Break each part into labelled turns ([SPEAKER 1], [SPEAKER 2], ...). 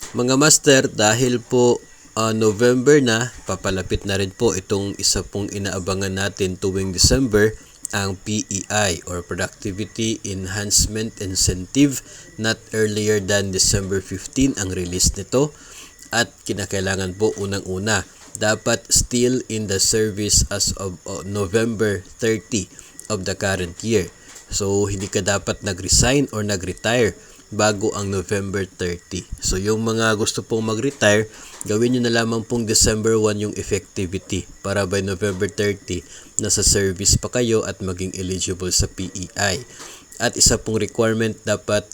[SPEAKER 1] Mga master, dahil po November na, papalapit na rin po itong isa pong inaabangan natin tuwing December, ang PEI or Productivity Enhancement Incentive. Not earlier than December 15 ang release nito, at kinakailangan po unang-una dapat still in the service as of November 30 of the current year. So hindi ka dapat nag-resign or nag-retire bago ang November 30. So yung mga gusto pong mag-retire, gawin nyo na lamang pong December 1 yung effectivity para by November 30 nasa service pa kayo at maging eligible sa PEI. At isa pong requirement, dapat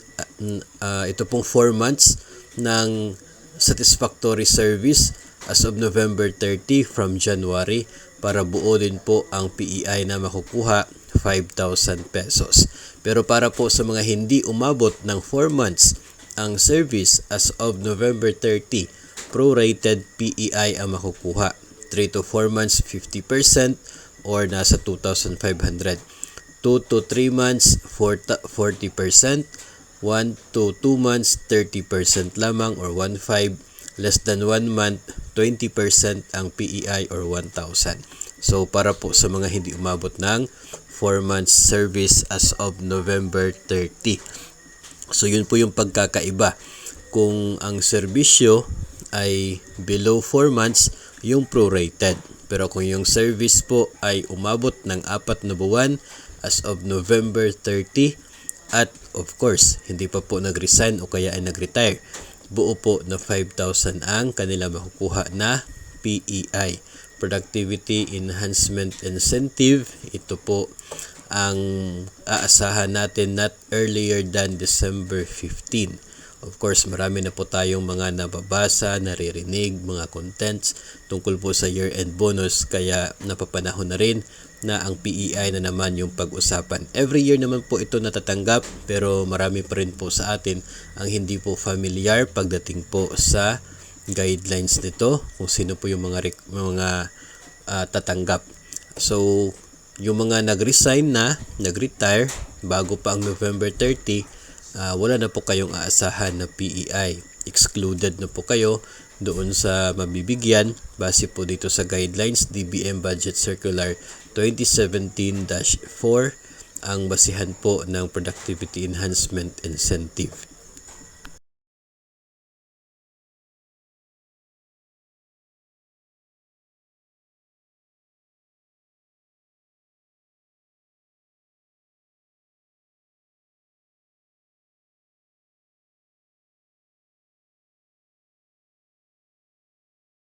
[SPEAKER 1] ito pong 4 months ng satisfactory service as of November 30 from January para buo din po ang PEI na makukuha 5,000 pesos. Pero para po sa mga hindi umabot ng 4 months ang service as of November 30, prorated PEI ang makukuha. 3 to 4 months 50% or nasa 2,500. 2 to 3 months 40%, 1 to 2 months 30% lamang or 1.5, less than 1 month 20% ang PEI or 1,000. So para po sa mga hindi umabot ng 4 months service as of November 30. So yun po yung pagkakaiba. Kung ang serbisyo ay below 4 months, yung prorated. Pero kung yung service po ay umabot ng 4 na buwan as of November 30 at of course hindi pa po nag-resign o kaya ay nag-retire, buo po na 5,000 ang kanila makukuha na PEI, Productivity Enhancement Incentive. Ito po ang aasahan natin not earlier than December 15. Of course, marami na po tayong mga nababasa, naririnig, mga contents tungkol po sa year-end bonus, kaya napapanahon na rin na ang PEI na naman yung pag-usapan. Every year naman po ito natatanggap, pero marami pa rin po sa atin ang hindi po familiar pagdating po sa guidelines nito, kung sino po yung mga tatanggap. So, yung mga nag-resign na, nag-retire bago pa ang November 30, wala na po kayong aasahan na PEI. Excluded na po kayo doon sa mabibigyan base po dito sa guidelines. DBM Budget Circular 2017-4 ang basihan po ng Productivity Enhancement Incentive.